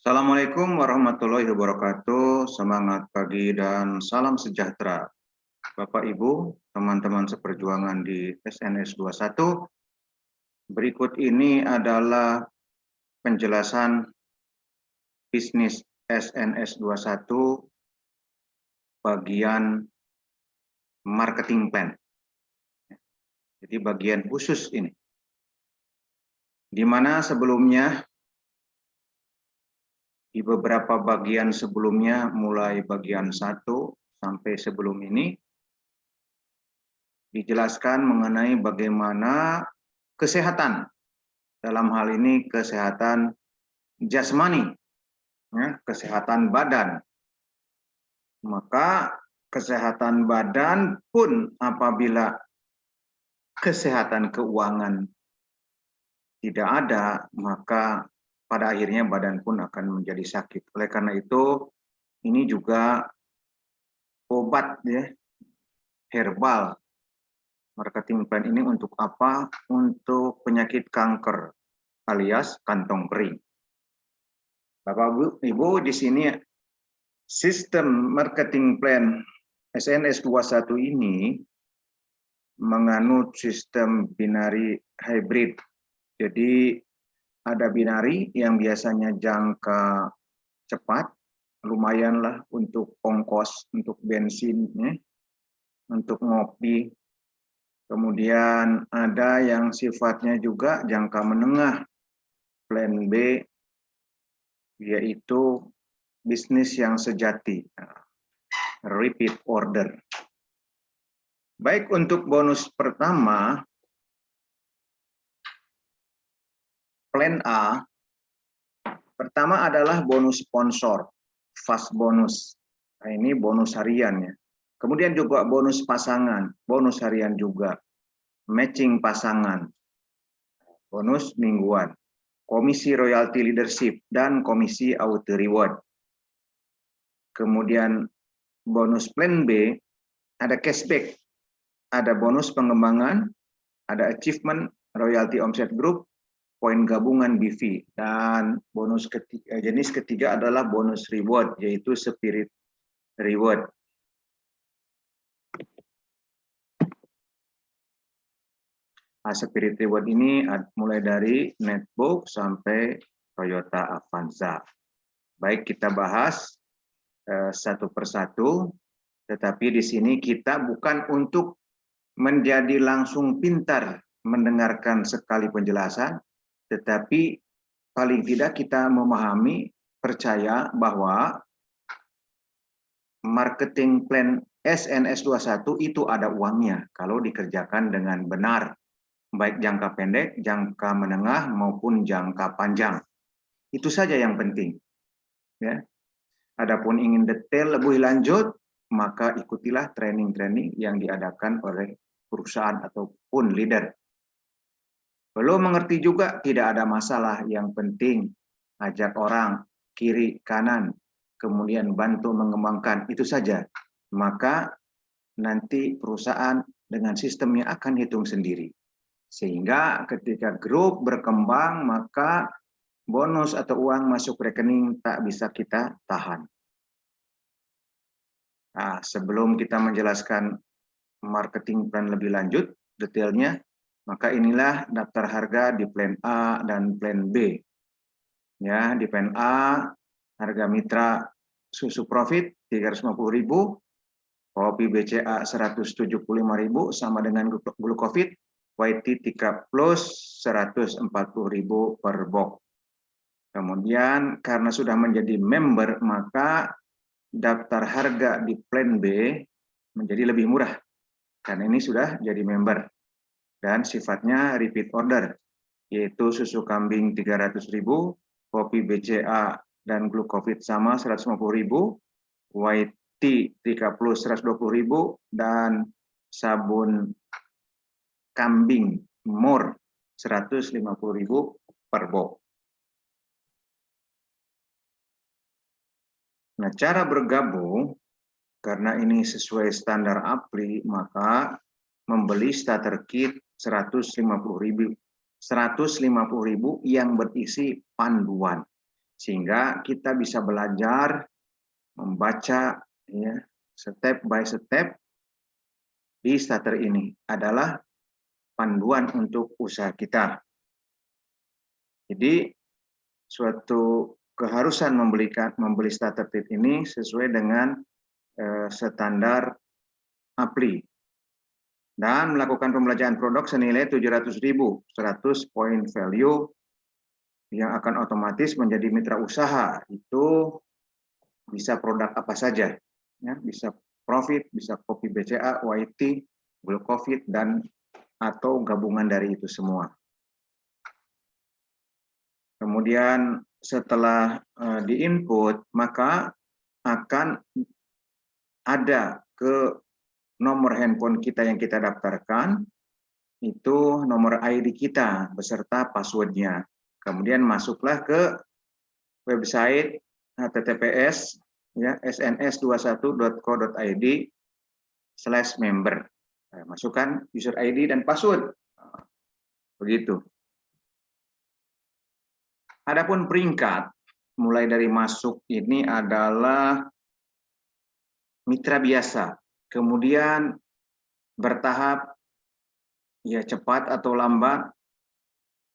Assalamualaikum warahmatullahi wabarakatuh. Semangat pagi dan salam sejahtera. Bapak Ibu, teman-teman seperjuangan di SNS 21. Berikut ini adalah penjelasan bisnis SNS 21 bagian marketing plan. Jadi bagian khusus ini. Di mana sebelumnya di beberapa bagian sebelumnya, mulai bagian 1 sampai sebelum ini, dijelaskan mengenai bagaimana kesehatan, dalam hal ini kesehatan jasmani, ya, kesehatan badan. Maka kesehatan badan pun apabila kesehatan keuangan tidak ada, maka pada akhirnya badan pun akan menjadi sakit. Oleh karena itu, ini juga obat ya, herbal. Marketing plan ini untuk apa? Untuk penyakit kanker alias kantong kering. Bapak Ibu, di sini sistem marketing plan SNS 21 ini menganut sistem binary hybrid. Jadi ada binary yang biasanya jangka cepat, lumayanlah untuk ongkos, untuk bensin, ya, untuk ngopi. Kemudian ada yang sifatnya juga jangka menengah, plan B, yaitu bisnis yang sejati, repeat order. Baik, untuk bonus pertama, plan A, pertama adalah bonus sponsor, fast bonus. Nah, ini bonus harian ya. Kemudian juga bonus pasangan, bonus harian juga. Matching pasangan, bonus mingguan. Komisi royalty leadership, dan komisi auto reward. Kemudian bonus plan B, ada cashback, ada bonus pengembangan, ada achievement, royalty omset group, poin gabungan BV, dan bonus ketiga, jenis ketiga adalah bonus reward, yaitu spirit reward. Nah, spirit reward ini mulai dari netbook sampai Toyota Avanza. Baik, kita bahas satu persatu, tetapi di sini kita bukan untuk menjadi langsung pintar mendengarkan sekali penjelasan, tetapi paling tidak kita memahami, percaya bahwa marketing plan SNS 21 itu ada uangnya kalau dikerjakan dengan benar, baik jangka pendek, jangka menengah, maupun jangka panjang. Itu saja yang penting. Ya. Adapun ingin detail lebih lanjut, maka ikutilah training-training yang diadakan oleh perusahaan ataupun leader. Belum mengerti juga, tidak ada masalah. Yang penting ajak orang kiri kanan, kemudian bantu mengembangkan, itu saja. Maka nanti perusahaan dengan sistemnya akan hitung sendiri. Sehingga ketika grup berkembang, maka bonus atau uang masuk rekening tak bisa kita tahan. Nah, sebelum kita menjelaskan marketing plan lebih lanjut, detailnya, maka inilah daftar harga di plan A dan plan B. Ya, di plan A, harga mitra susu profit 350.000, kopi BCA 175.000 sama dengan glukovid, YT Tika Plus 140.000 per box. Kemudian karena sudah menjadi member, maka daftar harga di plan B menjadi lebih murah. Karena ini sudah jadi member. Dan sifatnya repeat order, yaitu susu kambing 300.000, kopi BCA dan glukovid sama 150.000, YT Tika Plus 120.000, dan sabun kambing more 150.000 per box. Nah, cara bergabung, karena ini sesuai standar APRI, maka membeli starter kit 150.000 yang berisi panduan. sehingga kita bisa belajar membaca ya step by step di starter ini adalah panduan untuk usaha kita. Jadi suatu keharusan membeli starter kit ini sesuai dengan standar APLI dan melakukan pembelajaran produk senilai 700.000, 100 poin value yang akan otomatis menjadi mitra usaha. Itu bisa produk apa saja, ya, bisa profit, bisa kopi BCA, YT, Gold Covid, dan atau gabungan dari itu semua. Kemudian setelah di-input, maka akan ada ke nomor handphone kita yang kita daftarkan, itu nomor ID kita beserta passwordnya. Kemudian masuklah ke website https ya sns21.co.id/member. Masukkan user ID dan password. Begitu. Adapun peringkat mulai dari masuk ini adalah mitra biasa. Kemudian bertahap, ya cepat atau lambat,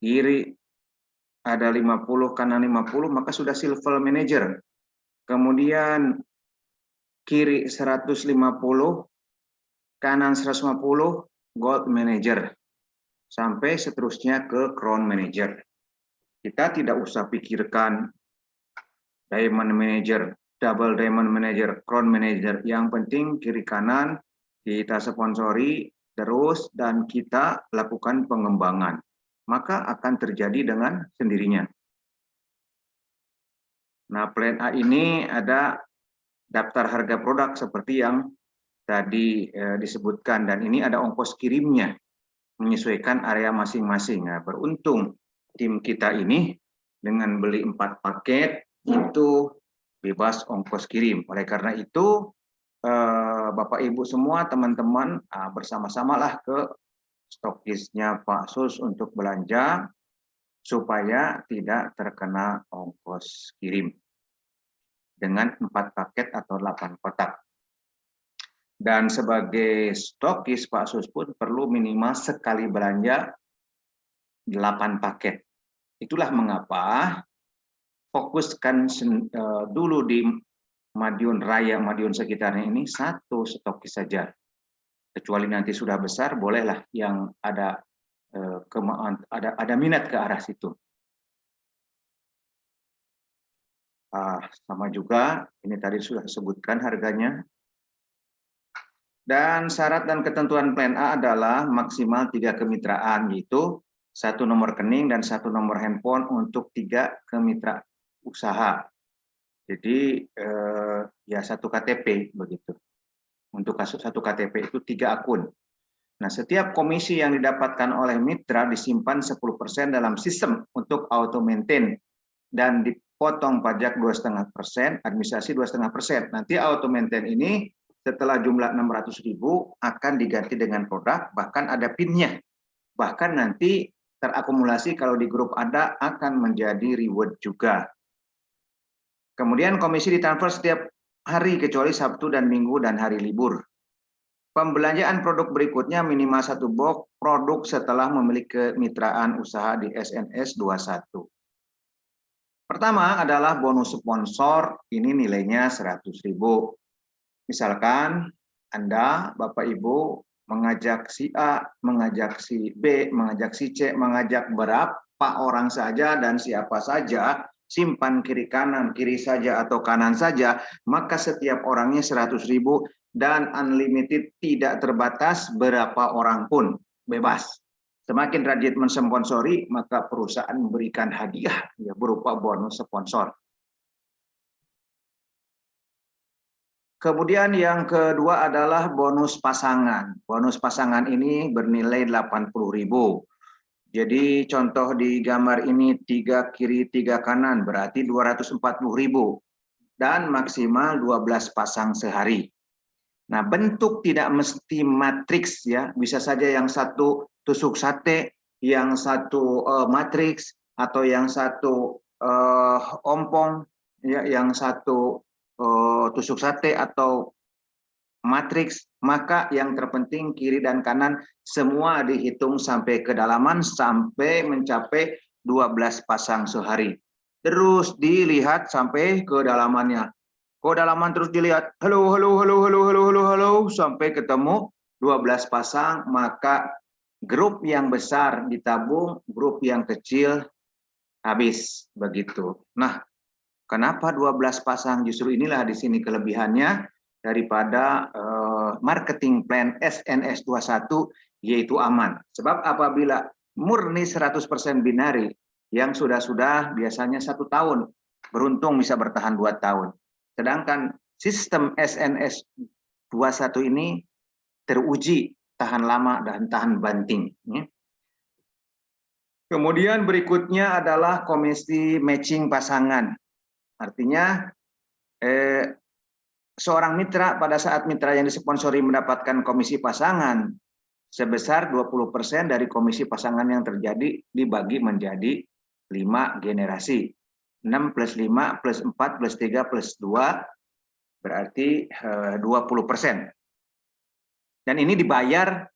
kiri ada 50, kanan 50, maka sudah silver manager. Kemudian kiri 150, kanan 150, gold manager. Sampai seterusnya ke crown manager. Kita tidak usah pikirkan diamond manager, double diamond manager, crown manager. Yang penting kiri kanan kita sponsori terus dan kita lakukan pengembangan, maka akan terjadi dengan sendirinya. Nah, plan A ini ada daftar harga produk seperti yang tadi disebutkan, dan ini ada ongkos kirimnya menyesuaikan area masing-masing. Nah, beruntung tim kita ini dengan beli 4 paket itu bebas ongkos kirim. Oleh karena itu Bapak Ibu semua, teman-teman, bersama-samalah ke stokisnya Pak Sus untuk belanja supaya tidak terkena ongkos kirim dengan 4 paket atau 8 kotak. Dan sebagai stokis Pak Sus pun perlu minimal sekali belanja 8 paket. Itulah mengapa fokuskan dulu di Madiun Raya, Madiun sekitarnya ini 1 stokis saja. Kecuali nanti sudah besar, bolehlah yang ada minat ke arah situ. Sama juga, ini tadi sudah disebutkan harganya. Dan syarat dan ketentuan plan A adalah maksimal 3 kemitraan, yaitu 1 nomor rekening dan 1 nomor handphone untuk 3 kemitra usaha. Jadi ya 1 KTP begitu. Untuk kasus 1 KTP itu 3 akun. Nah, setiap komisi yang didapatkan oleh mitra disimpan 10% dalam sistem untuk auto maintain dan dipotong pajak 2,5%, administrasi 2,5%. Nanti auto maintain ini setelah jumlah 600.000 akan diganti dengan produk, bahkan ada PIN-nya. Bahkan nanti terakumulasi kalau di grup ada akan menjadi reward juga. Kemudian komisi ditransfer setiap hari kecuali Sabtu dan Minggu dan hari libur. Pembelanjaan produk berikutnya minimal 1 box produk setelah memiliki kemitraan usaha di SNS 21. Pertama adalah bonus sponsor, ini nilainya 100.000. Misalkan Anda, Bapak Ibu, mengajak si A, mengajak si B, mengajak si C, mengajak berapa orang saja dan siapa saja, simpan kiri kanan, kiri saja atau kanan saja, maka setiap orangnya 100.000 dan unlimited, tidak terbatas berapa orang pun, bebas. Semakin rajin mensponsori, maka perusahaan memberikan hadiah ya, berupa bonus sponsor. Kemudian yang kedua adalah bonus pasangan. Bonus pasangan ini bernilai 80.000. Jadi contoh di gambar ini 3 kiri 3 kanan berarti 240.000 dan maksimal 12 pasang sehari. Nah, bentuk tidak mesti matriks ya, bisa saja yang 1 tusuk sate, yang 1 matriks, atau yang 1 ompong, ya, yang satu tusuk sate atau matriks, maka yang terpenting kiri dan kanan semua dihitung sampai kedalaman sampai mencapai 12 pasang sehari. Terus dilihat sampai kedalamannya. Kedalaman terus dilihat, halo, halo, halo, halo, halo, halo, halo, sampai ketemu 12 pasang, maka grup yang besar ditabung, grup yang kecil habis, begitu. Nah, kenapa 12 pasang? Justru inilah di sini kelebihannya daripada marketing plan SNS 21, yaitu aman. Sebab apabila murni 100% binari, yang sudah-sudah biasanya 1 tahun, beruntung bisa bertahan 2 tahun. Sedangkan sistem SNS 21 ini teruji tahan lama dan tahan banting. Kemudian berikutnya adalah komisi matching pasangan. Artinya seorang mitra pada saat mitra yang disponsori mendapatkan komisi pasangan sebesar 20% dari komisi pasangan yang terjadi dibagi menjadi 5 generasi. 6 plus 5 plus 4 plus 3 plus 2 berarti 20%. Dan ini dibayar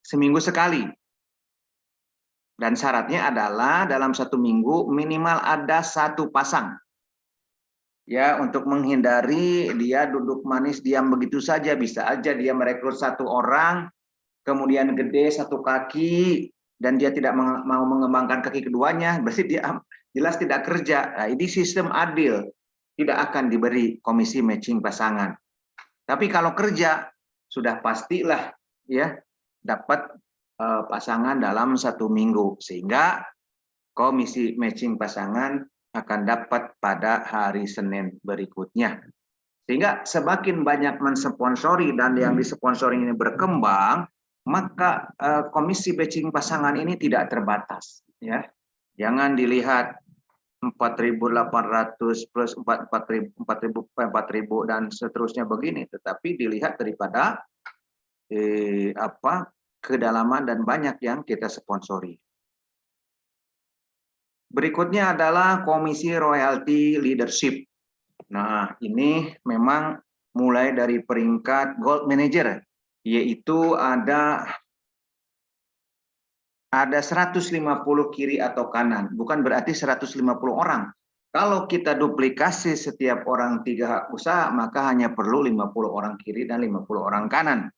seminggu sekali. Dan syaratnya adalah dalam 1 minggu minimal ada 1 pasang. Ya, untuk menghindari dia duduk manis diam begitu saja. Bisa aja dia merekrut 1 orang, kemudian gede 1 kaki, dan dia tidak mau mengembangkan kaki keduanya, berarti dia jelas tidak kerja. Nah, ini sistem adil, tidak akan diberi komisi matching pasangan. Tapi kalau kerja, sudah pastilah ya dapat pasangan dalam 1 minggu, sehingga komisi matching pasangan akan dapat pada hari Senin berikutnya. Sehingga semakin banyak mensponsori dan yang disponsori ini berkembang, maka komisi matching pasangan ini tidak terbatas. Ya, jangan dilihat 4.800 plus 4.000 dan seterusnya begini, tetapi dilihat daripada kedalaman dan banyak yang kita sponsori. Berikutnya adalah komisi royalty leadership. Nah, ini memang mulai dari peringkat gold manager, yaitu ada 150 kiri atau kanan, bukan berarti 150 orang. Kalau kita duplikasi setiap orang 3 usaha, maka hanya perlu 50 orang kiri dan 50 orang kanan.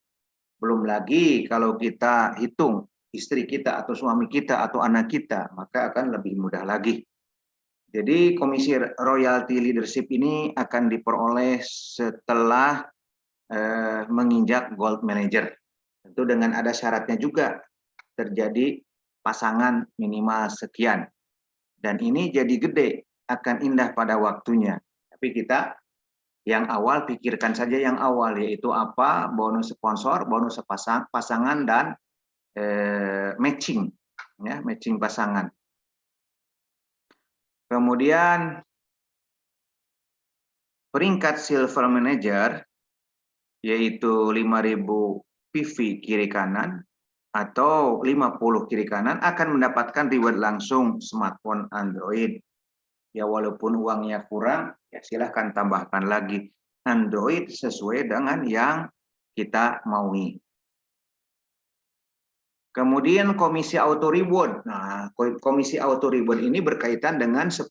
Belum lagi kalau kita hitung istri kita atau suami kita atau anak kita, maka akan lebih mudah lagi. Jadi komisi royalty leadership ini akan diperoleh setelah menginjak gold manager. Tentu dengan ada syaratnya juga, terjadi pasangan minimal sekian. Dan ini jadi gede, akan indah pada waktunya. Tapi kita yang awal pikirkan saja yang awal, yaitu apa? Bonus sponsor, bonus pasangan, dan matching, ya, matching pasangan. Kemudian peringkat silver manager, yaitu 5.000 PV kiri kanan atau 50 kiri kanan, akan mendapatkan reward langsung smartphone Android. Ya, walaupun uangnya kurang, ya silahkan tambahkan lagi Android sesuai dengan yang kita maui. Kemudian komisi auto reward. Nah, komisi auto reward ini berkaitan dengan 10%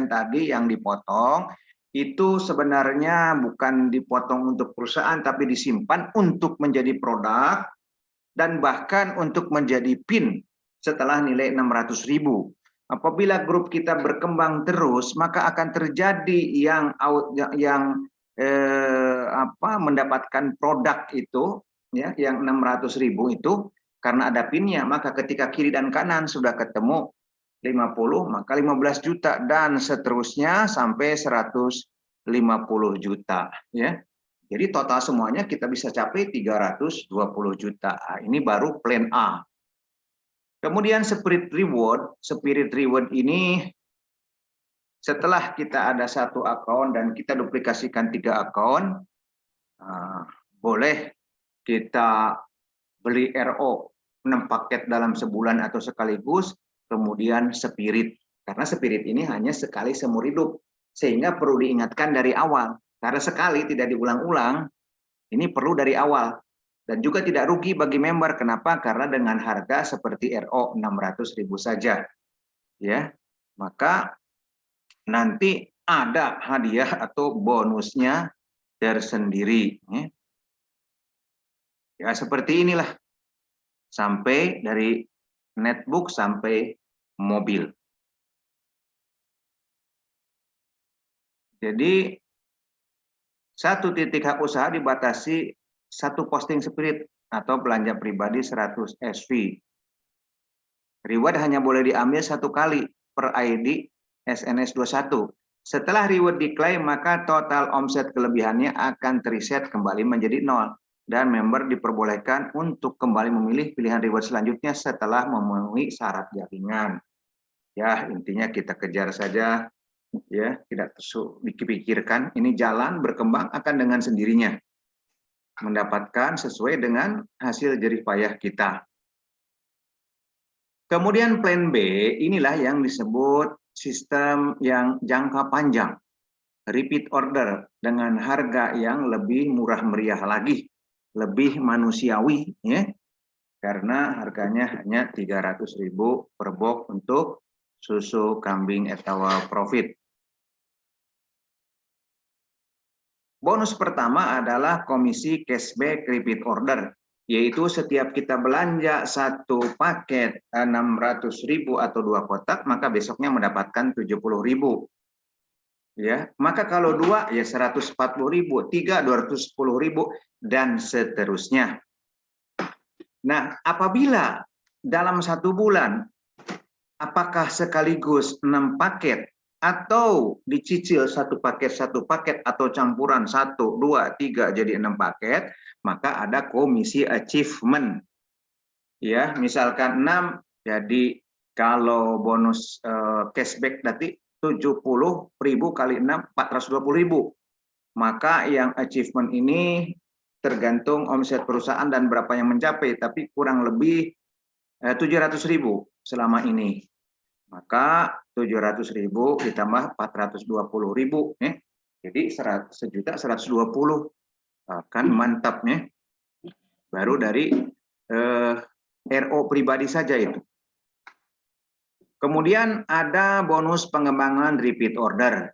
tadi yang dipotong. Itu sebenarnya bukan dipotong untuk perusahaan, tapi disimpan untuk menjadi produk dan bahkan untuk menjadi PIN setelah nilai 600.000. Apabila grup kita berkembang terus, maka akan terjadi yang mendapatkan produk itu, ya, yang 600.000 itu karena ada PIN-nya, maka ketika kiri dan kanan sudah ketemu 50, maka 15 juta dan seterusnya sampai 150 juta, ya. Jadi total semuanya kita bisa capai 320 juta. Nah, ini baru plan A. Kemudian spirit reward ini setelah kita ada 1 akun dan kita duplikasikan 3 akun, boleh kita beli RO 6 paket dalam sebulan atau sekaligus, kemudian spirit Karena spirit ini hanya sekali seumur hidup, sehingga perlu diingatkan dari awal. Karena sekali tidak diulang-ulang, ini perlu dari awal. Dan juga tidak rugi bagi member. Kenapa? Karena dengan harga seperti RO 600.000 saja. Ya, maka nanti ada hadiah atau bonusnya tersendiri. Ya, seperti inilah. Sampai dari netbook sampai mobil. Jadi, satu titik hak usaha dibatasi satu posting spirit atau belanja pribadi 100 SV. Reward hanya boleh diambil satu kali per ID SNS 21. Setelah reward diklaim, maka total omset kelebihannya akan reset kembali menjadi 0. Dan member diperbolehkan untuk kembali memilih pilihan reward selanjutnya setelah memenuhi syarat jaringan. Ya, intinya kita kejar saja. Ya, tidak dipikirkan, ini jalan berkembang akan dengan sendirinya mendapatkan sesuai dengan hasil jerih payah kita. Kemudian plan B, inilah yang disebut sistem yang jangka panjang, repeat order dengan harga yang lebih murah meriah lagi, lebih manusiawi, ya, karena harganya hanya 300.000 per box untuk susu kambing etawa profit. Bonus pertama adalah komisi cashback repeat order, yaitu setiap kita belanja satu paket 600.000 atau 2 kotak, maka besoknya mendapatkan 70.000. Ya, maka kalau 2 ya 140.000, 3 210.000 dan seterusnya. Nah, apabila dalam 1 bulan apakah sekaligus 6 paket atau dicicil satu paket atau campuran 1, 2, 3 jadi 6 paket, maka ada komisi achievement. Ya, misalkan 6, jadi kalau bonus cashback nanti 70.000 kali 6 420.000. Maka yang achievement ini tergantung omset perusahaan dan berapa yang mencapai, tapi kurang lebih 700.000 selama ini. Maka 700.000 ditambah 420.000, jadi 1.120.000, kan mantap, baru dari RO pribadi saja itu. Kemudian ada bonus pengembangan repeat order,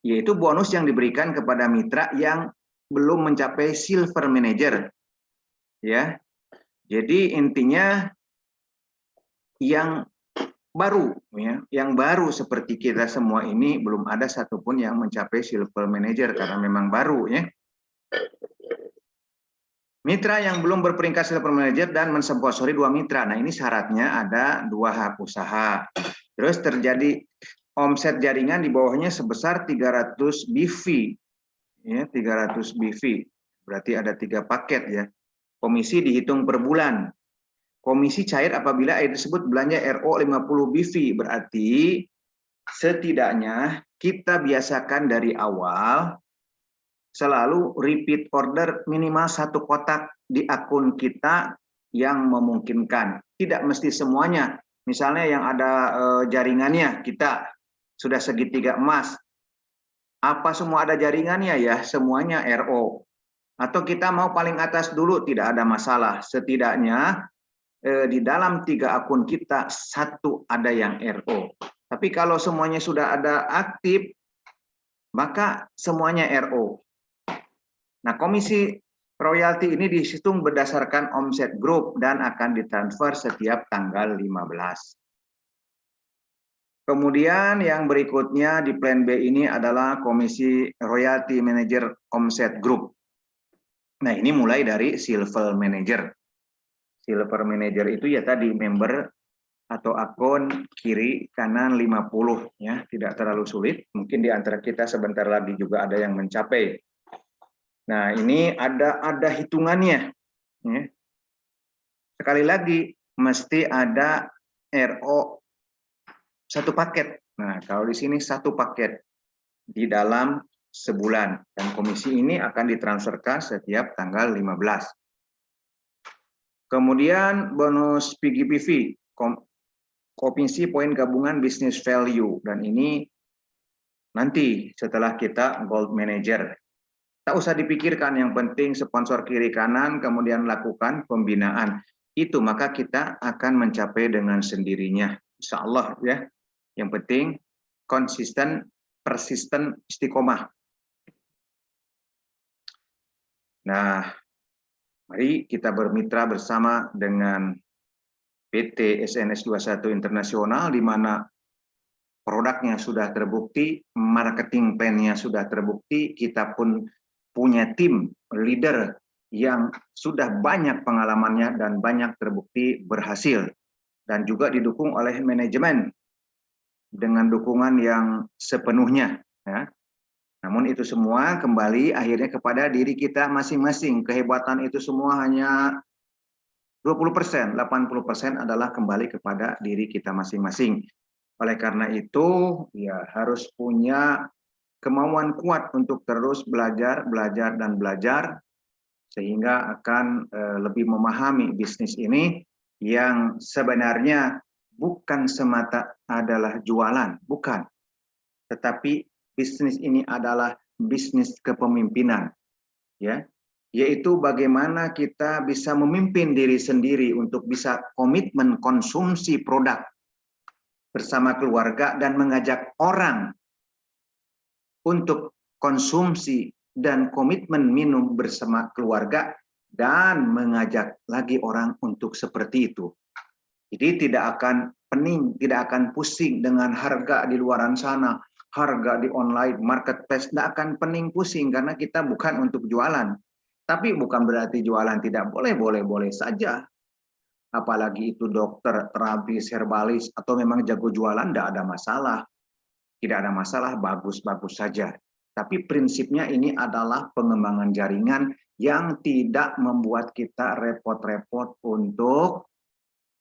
yaitu bonus yang diberikan kepada mitra yang belum mencapai silver manager, ya. Jadi intinya yang baru, ya, yang baru seperti kita semua ini belum ada satupun yang mencapai silver manager karena memang baru, ya. Mitra yang belum berperingkat silver manager dan mensponsori 2 mitra. Nah, ini syaratnya ada 2 hak usaha. Terus terjadi omset jaringan di bawahnya sebesar 300 BV, ya, 300 BV. Berarti ada 3 paket, ya. Komisi dihitung per bulan. Komisi cair apabila air tersebut belanja RO 50 BV, berarti setidaknya kita biasakan dari awal selalu repeat order minimal 1 kotak di akun kita yang memungkinkan. Tidak mesti semuanya. Misalnya yang ada jaringannya kita sudah segitiga emas. Apa semua ada jaringannya, ya? Semuanya RO. Atau kita mau paling atas dulu, tidak ada masalah. Setidaknya di dalam 3 akun kita 1 ada yang RO. Tapi kalau semuanya sudah ada aktif, maka semuanya RO. Nah, komisi royalti ini dihitung berdasarkan omset grup dan akan ditransfer setiap tanggal 15. Kemudian yang berikutnya di plan B ini adalah komisi royalti manager omset grup. Nah, ini mulai dari silver manager. Silver manager itu ya tadi member atau akun kiri kanan 50, ya, tidak terlalu sulit. Mungkin di antara kita sebentar lagi juga ada yang mencapai. Nah, ini ada hitungannya, ya. Sekali lagi mesti ada RO 1 paket. Nah, kalau di sini 1 paket di dalam sebulan, dan komisi ini akan ditransferkan setiap tanggal 15. Kemudian bonus PGPV, komisi poin gabungan business value, dan ini nanti setelah kita gold manager. Tak usah dipikirkan, yang penting sponsor kiri kanan, kemudian lakukan pembinaan. Itu maka kita akan mencapai dengan sendirinya. Insya Allah ya. Yang penting konsisten, persisten, istiqomah. Nah, mari kita bermitra bersama dengan PT SNS 21 Internasional, di mana produknya sudah terbukti, marketing plan-nya sudah terbukti, kita pun punya tim leader yang sudah banyak pengalamannya dan banyak terbukti berhasil, dan juga didukung oleh manajemen dengan dukungan yang sepenuhnya ya. Namun itu semua kembali akhirnya kepada diri kita masing-masing. Kehebatan itu semua hanya 20%, 80% adalah kembali kepada diri kita masing-masing. Oleh karena itu, ya harus punya kemauan kuat untuk terus belajar, dan belajar, sehingga akan lebih memahami bisnis ini yang sebenarnya bukan semata adalah jualan, bukan. Tetapi bisnis ini adalah bisnis kepemimpinan, ya, yaitu bagaimana kita bisa memimpin diri sendiri untuk bisa komitmen konsumsi produk bersama keluarga dan mengajak orang untuk konsumsi dan komitmen minum bersama keluarga dan mengajak lagi orang untuk seperti itu. Jadi tidak akan pening, tidak akan pusing dengan harga di luaran sana, harga di online, marketplace, tidak akan pening pusing karena kita bukan untuk jualan. Tapi bukan berarti jualan tidak boleh, boleh saja. Apalagi itu dokter, terapis, herbalis, atau memang jago jualan, tidak ada masalah. Tidak ada masalah, bagus-bagus saja. Tapi prinsipnya ini adalah pengembangan jaringan yang tidak membuat kita repot-repot untuk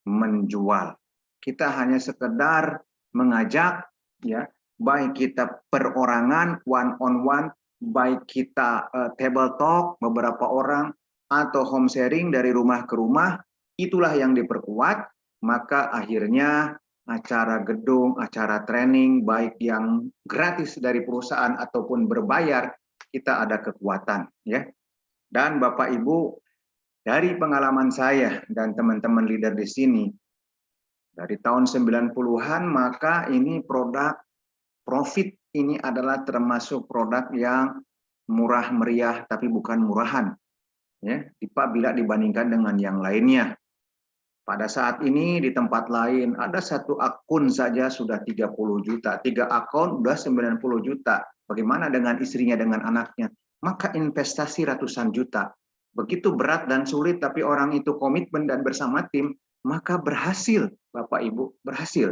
menjual. Kita hanya sekedar mengajak, ya, baik kita perorangan, one on one, baik kita table talk beberapa orang, atau home sharing dari rumah ke rumah, itulah yang diperkuat. Maka akhirnya acara gedung, acara training, baik yang gratis dari perusahaan ataupun berbayar, kita ada kekuatan, ya. Dan Bapak Ibu, dari pengalaman saya dan teman-teman leader di sini, dari tahun 90-an, maka ini produk profit ini adalah termasuk produk yang murah meriah, tapi bukan murahan, ya, bila dibandingkan dengan yang lainnya. Pada saat ini di tempat lain ada satu akun saja sudah 30 juta, 3 akun sudah 90 juta. Bagaimana dengan istrinya, dengan anaknya? Maka investasi ratusan juta. Begitu berat dan sulit, tapi orang itu komitmen dan bersama tim, maka berhasil, Bapak Ibu, berhasil.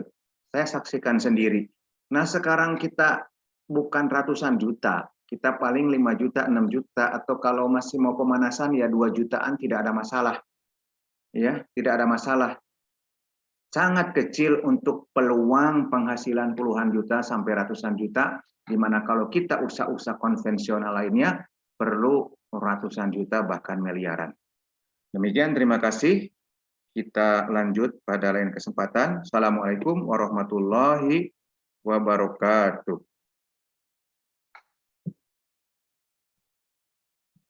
Saya saksikan sendiri. Nah, sekarang kita bukan ratusan juta, kita paling 5 juta, 6 juta, atau kalau masih mau pemanasan ya 2 jutaan, tidak ada masalah. Ya, tidak ada masalah. Sangat kecil untuk peluang penghasilan puluhan juta sampai ratusan juta, di mana kalau kita usaha-usaha konvensional lainnya perlu ratusan juta bahkan miliaran. Demikian, terima kasih. Kita lanjut pada lain kesempatan. Assalamualaikum warahmatullahi wabarakatuh.